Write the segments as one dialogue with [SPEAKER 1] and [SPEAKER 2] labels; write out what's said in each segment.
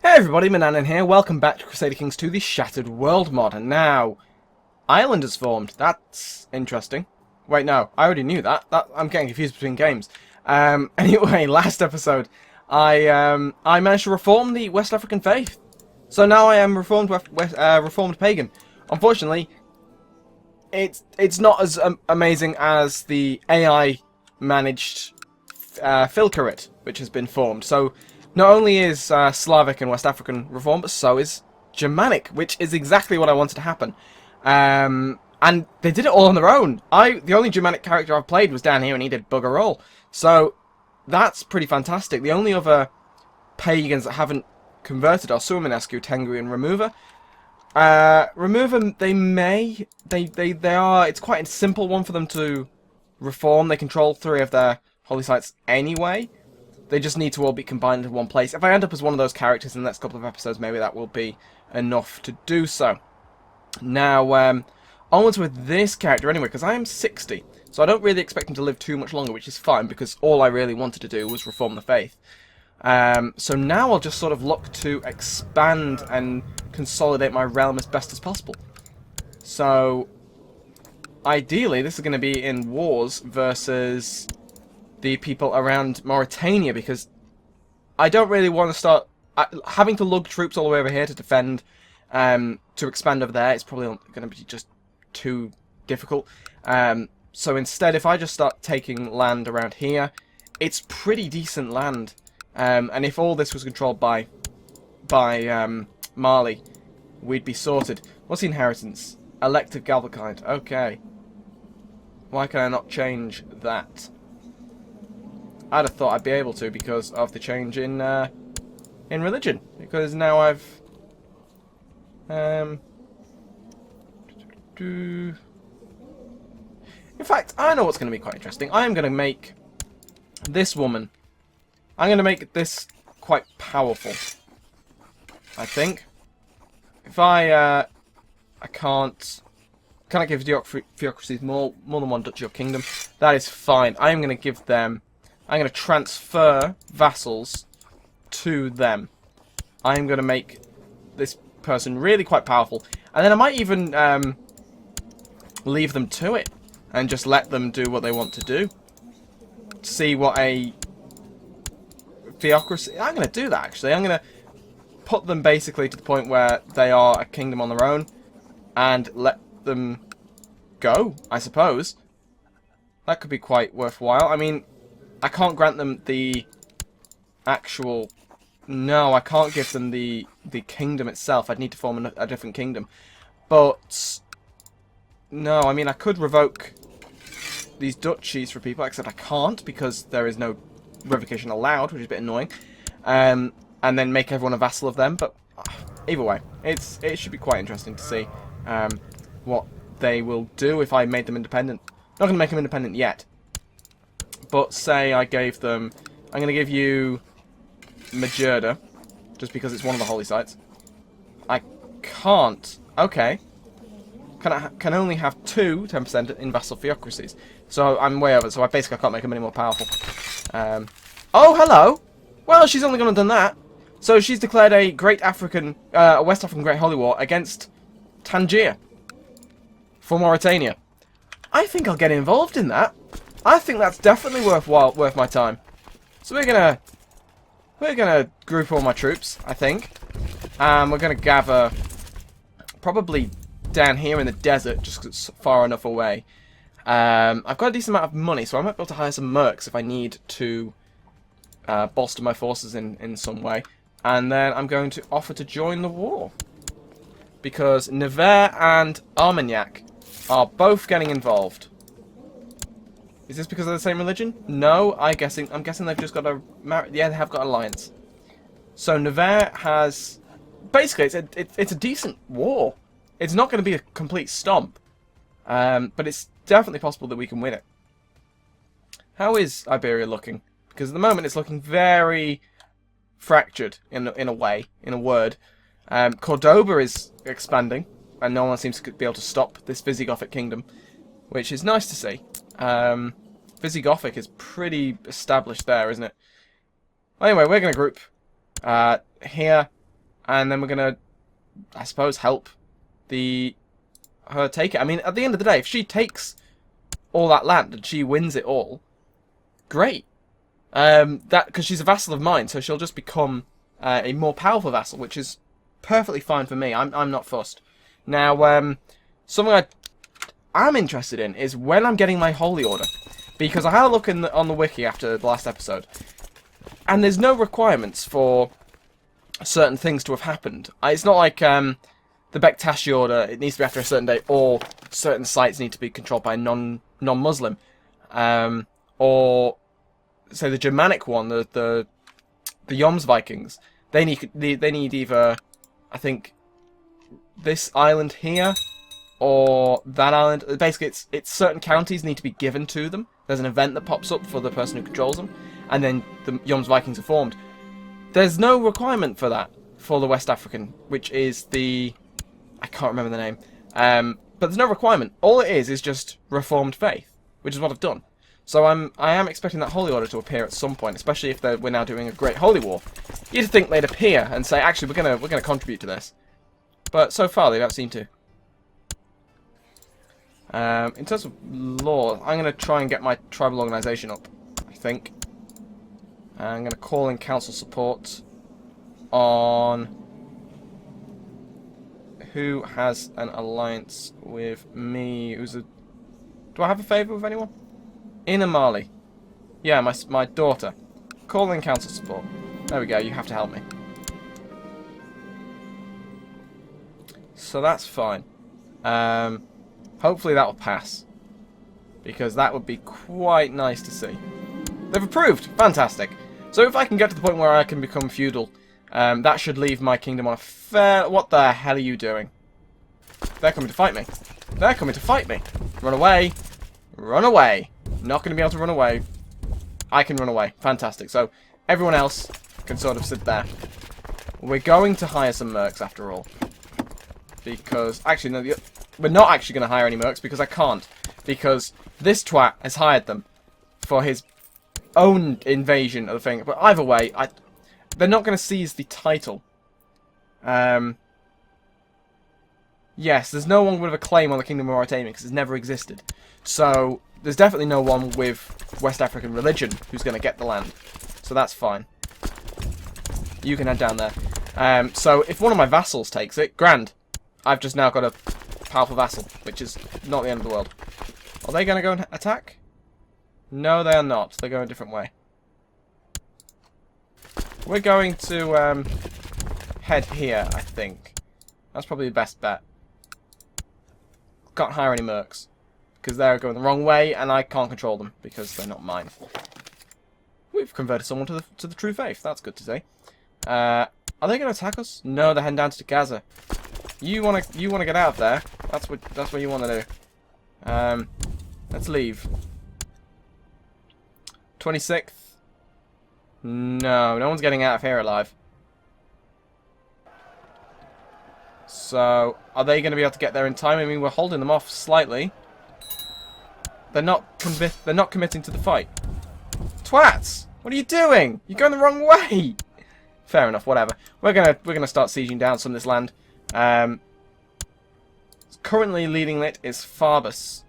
[SPEAKER 1] Hey everybody, Manannan here. Welcome back to Crusader Kings 2, the Shattered World mod. And now, Ireland has formed. That's interesting. Wait, no, I already knew that. I'm getting confused between games. Anyway, last episode, I managed to reform the West African faith. So now I am reformed pagan. Unfortunately, it's not as amazing as the AI managed Filcarit, which has been formed. So not only is Slavic and West African reformed, but so is Germanic, which is exactly what I wanted to happen. And they did it all on their own. The only Germanic character I've played was down here, and he did bugger all. So that's pretty fantastic. The only other pagans that haven't converted are Suaminescu, Tengri, and Remover. Remover, they are. It's quite a simple one for them to reform. They control 3 of their holy sites anyway. They just need to all be combined into one place. If I end up as one of those characters in the next couple of episodes, maybe that will be enough to do so. Now, onwards with this character anyway, because I am 60, so I don't really expect him to live too much longer, which is fine, because all I really wanted to do was reform the faith. So now I'll just sort of look to expand and consolidate my realm as best as possible. So, ideally, this is going to be in wars versus the people around Mauritania, because I don't really want to start having to lug troops all the way over here to defend, to expand over there. It's probably going to be just too difficult. So instead, if I just start taking land around here, it's pretty decent land. And if all this was controlled by Mali, we'd be sorted. What's the inheritance? Elective Galvakind. Okay. Why can I not change that? I'd have thought I'd be able to because of the change in religion. Because now I've in fact, I know what's going to be quite interesting. I am going to make this woman. I'm going to make this quite powerful. I think. If I can't give theocracies more than one duchy or kingdom, that is fine. I am going to give them. I'm going to transfer vassals to them. I'm going to make this person really quite powerful. And then I might even leave them to it. And just let them do what they want to do. See what a theocracy... I'm going to do that, actually. I'm going to put them basically to the point where they are a kingdom on their own. And let them go, I suppose. That could be quite worthwhile. I mean... I can't grant them the actual... No, I can't give them the kingdom itself. I'd need to form a different kingdom. But... No, I mean, I could revoke these duchies for people, except I can't, because there is no revocation allowed, which is a bit annoying. And then make everyone a vassal of them. But either way, it should be quite interesting to see what they will do if I made them independent. Not going to make them independent yet. But say I gave them... I'm going to give you Majerda, just because it's one of the holy sites. I can't... Okay. Can only have 10% in vassal theocracies. So I'm way over, so I basically can't make them any more powerful. Oh, hello! Well, she's only going to have done that. So she's declared a Great African... a West African Great Holy War against Tangier. For Mauritania. I think I'll get involved in that. I think that's definitely worth my time. So we're gonna group all my troops, I think. We're gonna gather probably down here in the desert, just 'cause it's far enough away. I've got a decent amount of money, so I might be able to hire some mercs if I need to bolster my forces in some way. And then I'm going to offer to join the war. Because Nevers and Armagnac are both getting involved. Is this because of the same religion? No, I'm guessing they've just got a... Yeah, they have got an alliance. So Nevers has... Basically, it's a decent war. It's not going to be a complete stomp. But it's definitely possible that we can win it. How is Iberia looking? Because at the moment it's looking very fractured in a way, in a word. Cordoba is expanding. And no one seems to be able to stop this Visigothic kingdom. Which is nice to see. Visigothic is pretty established there, isn't it? Anyway, we're going to group here. And then we're going to, I suppose, help her take it. I mean, at the end of the day, if she takes all that land and she wins it all, great. Because she's a vassal of mine, so she'll just become a more powerful vassal, which is perfectly fine for me. I'm not fussed. Now, something I'm interested in is when I'm getting my holy order, because I had a look on the wiki after the last episode, and there's no requirements for certain things to have happened. It's not like the Bektashi order, it needs to be after a certain date, or certain sites need to be controlled by a non-Muslim, or say the Germanic one, the Yoms Vikings. They need either, I think, this island here or that island. Basically, it's certain counties need to be given to them. There's an event that pops up for the person who controls them, and then the Yoms Vikings are formed. There's no requirement for that for the West African, which is I can't remember the name. But there's no requirement. All it is just Reformed faith, which is what I've done. So I am expecting that Holy Order to appear at some point, especially if we're now doing a Great Holy War. You'd think they'd appear and say, actually, we're gonna contribute to this, but so far they don't seem to. In terms of law, I'm gonna try and get my tribal organisation up. I think I'm gonna call in council support on who has an alliance with me. Do I have a favour with anyone? Inner Mali. Yeah, my daughter. Call in council support. There we go, you have to help me. So that's fine. Hopefully that will pass, because that would be quite nice to see. They've approved! Fantastic! So if I can get to the point where I can become feudal, that should leave my kingdom on a fair... What the hell are you doing? They're coming to fight me. They're coming to fight me. Run away. Run away. Not going to be able to run away. I can run away. Fantastic. So everyone else can sort of sit there. We're going to hire some mercs after all. Because... Actually, no, we're not actually going to hire any mercs because I can't. Because this twat has hired them for his own invasion of the thing. But either way, they're not going to seize the title. Yes, there's no one with a claim on the Kingdom of Mauritania because it's never existed. So there's definitely no one with West African religion who's going to get the land. So that's fine. You can head down there. So if one of my vassals takes it, grand. I've just now got a powerful vassal, which is not the end of the world. Are they going to go and attack? No, they are not. They're going a different way. We're going to head here, I think. That's probably the best bet. Can't hire any mercs because they're going the wrong way, and I can't control them because they're not mine. We've converted someone to the true faith. That's good to see. Are they going to attack us? No, they're heading down to Gaza. You wanna get out of there? That's what you want to do. Let's leave. 26th. No one's getting out of here alive. So, are they going to be able to get there in time? I mean, we're holding them off slightly. They're not committing to the fight. Twats! What are you doing? You're going the wrong way. Fair enough. Whatever. We're gonna start sieging down some of this land. Currently leading it is Farbus.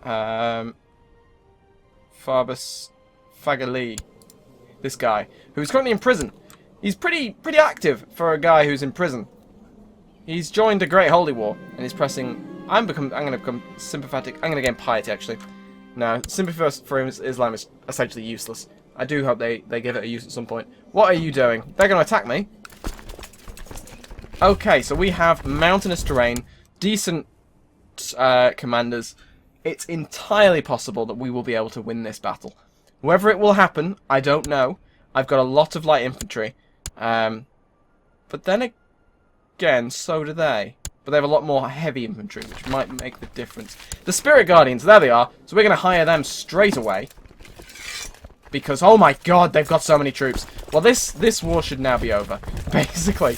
[SPEAKER 1] Farbus Fagali. This guy, who's currently in prison. He's pretty active for a guy who's in prison. He's joined a Great Holy War and he's pressing. I'm going to become sympathetic. I'm going to gain piety actually. No, sympathy for Islam is essentially useless. I do hope they give it a use at some point. What are you doing? They're going to attack me. Okay, so we have mountainous terrain, decent commanders. It's entirely possible that we will be able to win this battle. Whether it will happen, I don't know. I've got a lot of light infantry. But then again, so do they. But they have a lot more heavy infantry, which might make the difference. The Spirit Guardians, there they are. So we're going to hire them straight away. Because, oh my god, they've got so many troops. Well, this war should now be over, basically.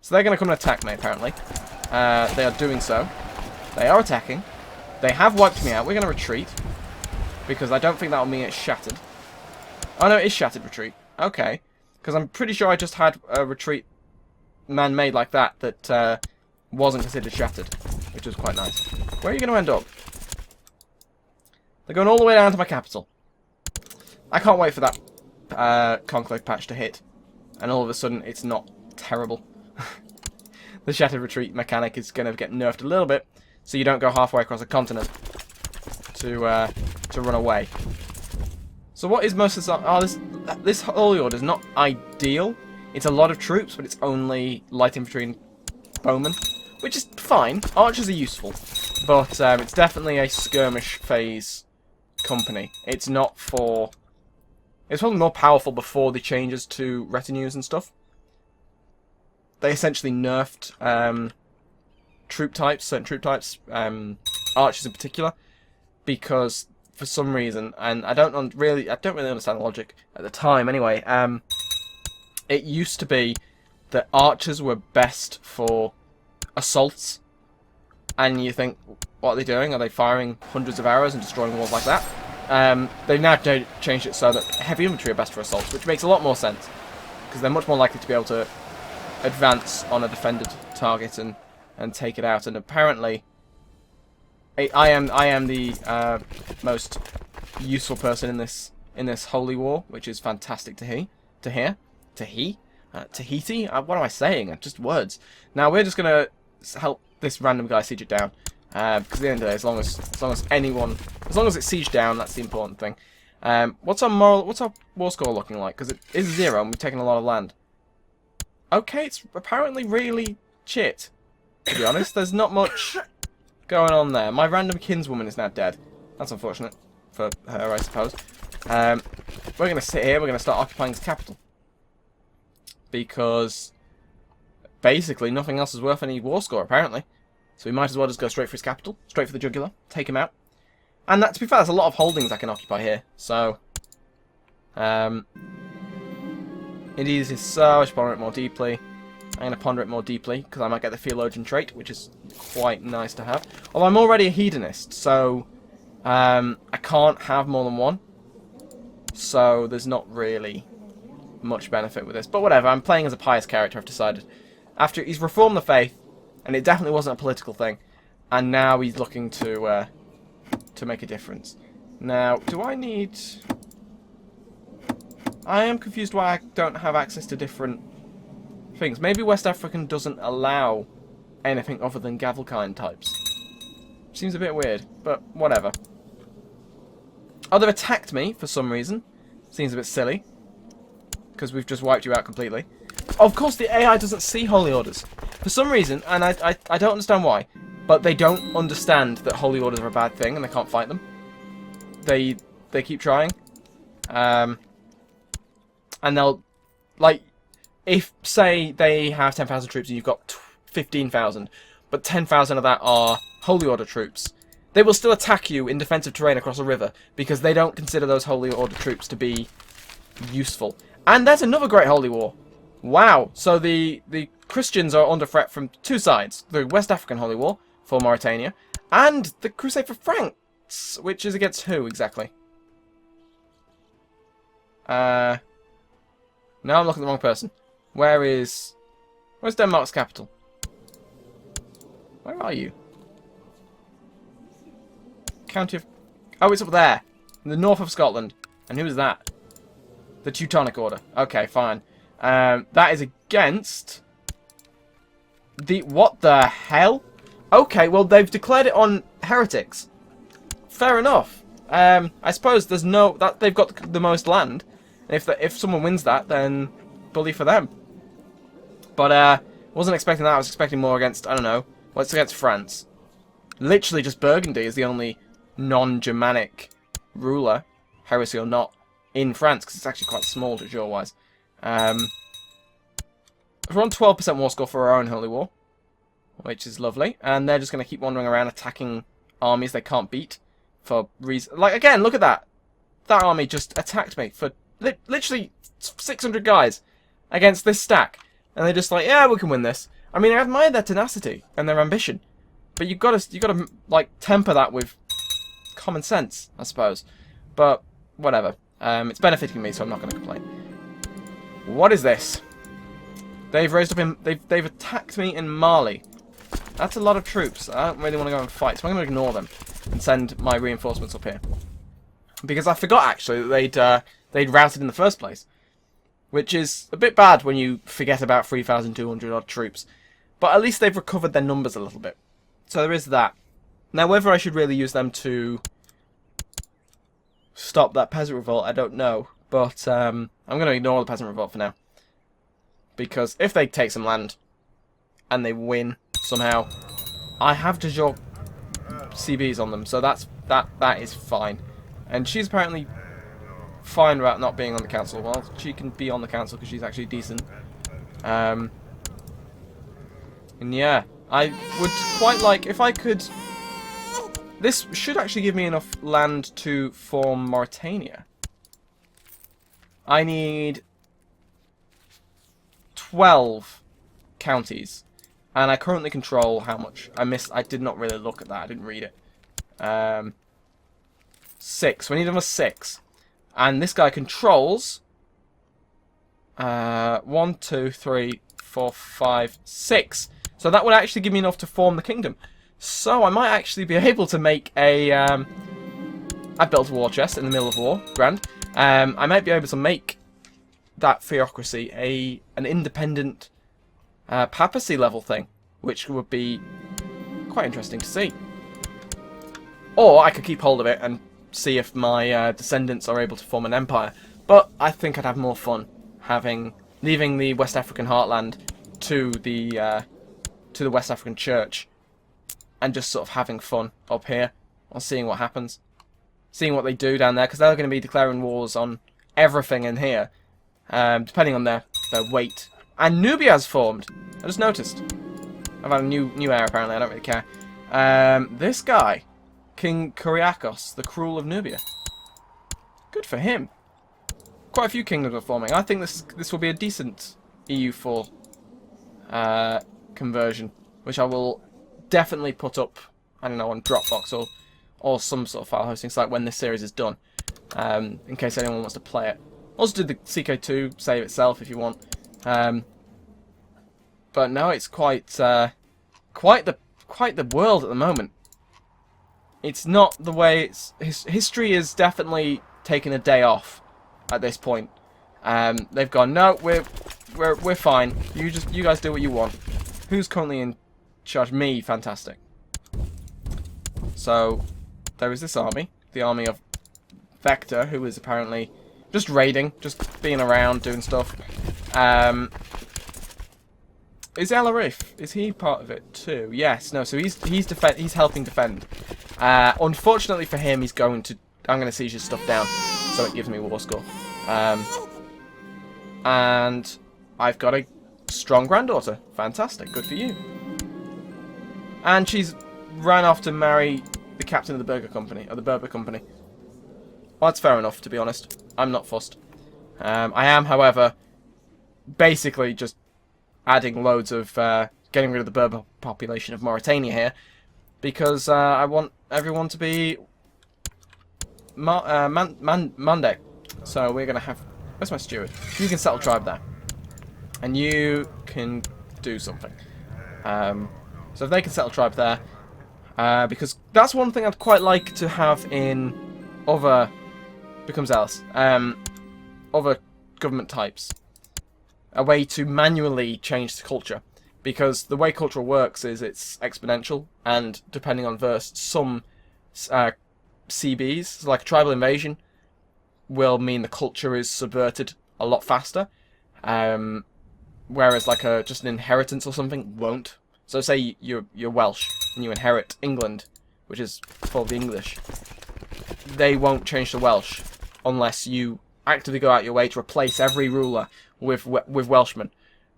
[SPEAKER 1] So they're going to come and attack me, apparently. They are doing so. They are attacking. They have wiped me out. We're going to retreat. Because I don't think that will mean it's shattered. Oh no, it is shattered retreat. Okay. Because I'm pretty sure I just had a retreat man-made like that wasn't considered shattered, which was quite nice. Where are you going to end up? They're going all the way down to my capital. I can't wait for that conclave patch to hit, and all of a sudden it's not terrible. The shattered retreat mechanic is going to get nerfed a little bit, so you don't go halfway across a continent to run away. So what is most of this? Oh, this Holy Order is not ideal. It's a lot of troops, but it's only light infantry and bowmen, which is fine. Archers are useful, but it's definitely a skirmish phase company. It's not for... It's probably more powerful before the changes to retinues and stuff. They essentially nerfed troop types, certain troop types, archers in particular, because for some reason, and I don't really understand the logic at the time. Anyway, it used to be that archers were best for assaults, and you think, what are they doing? Are they firing hundreds of arrows and destroying walls like that? They've now changed it so that heavy infantry are best for assaults, which makes a lot more sense, because they're much more likely to be able to advance on a defended target and take it out. And apparently, I am the most useful person in this holy war, which is fantastic to hear. Tahiti? What am I saying? Just words. Now we're just gonna help this random guy siege it down, because at the end of the day, as long as it's sieged down, that's the important thing. What's our war score looking like? Because it is 0, and we've taken a lot of land. Okay, it's apparently really shit, to be honest. There's not much going on there. My random kinswoman is now dead. That's unfortunate for her, I suppose. We're going to sit here. We're going to start occupying his capital, because basically nothing else is worth any war score, apparently. So we might as well just go straight for his capital, straight for the jugular, take him out. And that, to be fair, there's a lot of holdings I can occupy here. So, it is so I should ponder it more deeply. I'm going to ponder it more deeply, because I might get the theologian trait, which is quite nice to have. Although I'm already a hedonist, so I can't have more than one. So there's not really much benefit with this. But whatever, I'm playing as a pious character, I've decided. After he's reformed the faith, and it definitely wasn't a political thing, and now he's looking to make a difference. Now, do I need... I am confused why I don't have access to different things. Maybe West African doesn't allow anything other than Gavelkind types. Seems a bit weird, but whatever. Oh, they've attacked me for some reason. Seems a bit silly, because we've just wiped you out completely. Of course, the AI doesn't see Holy Orders. For some reason, and I don't understand why, but they don't understand that Holy Orders are a bad thing and they can't fight them. They keep trying. And they'll, like, if, say, they have 10,000 troops and you've got 15,000, but 10,000 of that are Holy Order troops, they will still attack you in defensive terrain across a river, because they don't consider those Holy Order troops to be useful. And that's another great Holy War. Wow. So the Christians are under threat from two sides. The West African Holy War for Mauritania, and the Crusade for France, which is against who exactly? Now I'm looking at the wrong person. Where's Denmark's capital? Where are you? County of... Oh, it's up there. In the north of Scotland. And who is that? The Teutonic Order. Okay, fine. That is against... the... What the hell? Okay, well, they've declared it on heretics. Fair enough. I suppose there's no... they've got the most land. And if someone wins that, then bully for them. But wasn't expecting that. I was expecting more against, I don't know, what's against France. Literally just Burgundy is the only non-Germanic ruler, heresy or not, in France, because it's actually quite small de jure-wise. We're on 12% war score for our own Holy War, which is lovely. And they're just going to keep wandering around attacking armies they can't beat for reasons... Like, again, look at that. That army just attacked me for... literally 600 guys against this stack, and they're just like, yeah, we can win this. I mean, I admire their tenacity and their ambition, but you gotta like temper that with common sense, I suppose. But whatever, it's benefiting me, so I'm not going to complain. What is this? They've raised up in... They've attacked me in Mali. That's a lot of troops. I don't really want to go and fight, so I'm going to ignore them and send my reinforcements up here. Because I forgot, actually, that they'd routed in the first place. Which is a bit bad when you forget about 3,200 odd troops. But at least they've recovered their numbers a little bit. So there is that. Now, whether I should really use them to stop that peasant revolt, I don't know. But I'm going to ignore the peasant revolt for now. Because if they take some land and they win somehow, I have de jure CBs on them. So that is fine. And she's apparently fine about not being on the council. Well, she can be on the council because she's actually decent. And yeah, I would quite like if I could... This should actually give me enough land to form Mauritania. I need 12 counties. And I currently control how much? I did not really look at that. I didn't read it. 6. We need another 6. And this guy controls 1, 2, 3, 4, 5, 6. So that would actually give me enough to form the kingdom. So I might actually be able to make a... I've built a war chest in the middle of war. Grand. I might be able to make that theocracy an independent papacy level thing. Which would be quite interesting to see. Or I could keep hold of it and see if my descendants are able to form an empire. But I think I'd have more fun leaving the West African heartland to the West African church and just sort of having fun up here or seeing what happens, seeing what they do down there, because they're going to be declaring wars on everything in here, depending on their weight. And Nubia has formed. I just noticed. I've had a new heir apparently. I don't really care. This guy. King Kyriakos, the Cruel of Nubia. Good for him. Quite a few kingdoms are forming. I think this will be a decent EU4 conversion, which I will definitely put up, I don't know, on Dropbox or some sort of file hosting site when this series is done, in case anyone wants to play it. Also do the CK2 save itself if you want. But no, it's quite the world at the moment. It's not the way it's... History is definitely taking a day off at this point. They've gone, no, we're fine. You guys do what you want. Who's currently in charge? Me, fantastic. So there is this army, the army of Vector, who is apparently just raiding, just being around, doing stuff. Is El Arif? Is he part of it too? Yes. No. So he's helping defend. Unfortunately for him, I'm going to siege his stuff down, so it gives me war score. And I've got a strong granddaughter. Fantastic. Good for you. And she's ran off to marry the captain of the Berber Company. Well, that's fair enough, to be honest. I'm not fussed. I am, however, basically just adding loads of getting rid of the Berber population of Mauritania here, because I want everyone to be Monday. So we're gonna have... Where's my steward? You can settle tribe there, and you can do something. So if they can settle tribe there, because that's one thing I'd quite like to have in other... Becomes else. Other government types. A way to manually change the culture. Because the way culture works is it's exponential, and depending on verse, some CBs, so like a tribal invasion, will mean the culture is subverted a lot faster. Whereas like just an inheritance or something won't. So say you're Welsh and you inherit England, which is full of the English. They won't change to Welsh unless you actively go out your way to replace every ruler with Welshmen.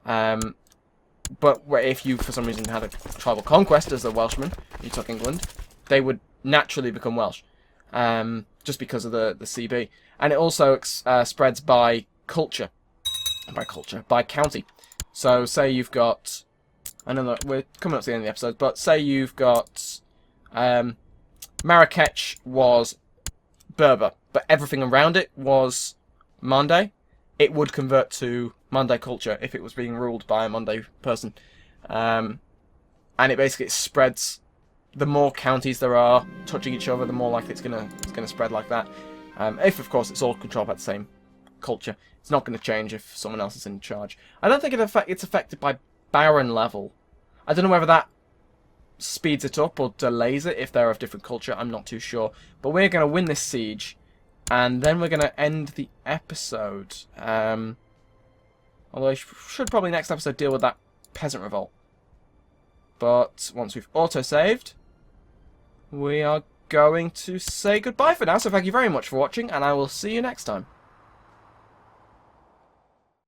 [SPEAKER 1] But if you, for some reason, had a tribal conquest as a Welshman, you took England, they would naturally become Welsh, just because of the CB. And it also spreads by culture, by county. So say you've got, I know that we're coming up to the end of the episode, but say you've got Marrakech was Berber, but everything around it was Mande. it would convert to Monday culture if it was being ruled by a Monday person. And it basically spreads. The more counties there are touching each other, the more likely it's gonna spread like that. If, of course, it's all controlled by the same culture. It's not going to change if someone else is in charge. I don't think it's affected by Baron level. I don't know whether that speeds it up or delays it if they're of different culture. I'm not too sure. But we're going to win this siege, and then we're going to end the episode. Although I should probably next episode deal with that peasant revolt. But once we've auto-saved, we are going to say goodbye for now. So thank you very much for watching, and I will see you next time.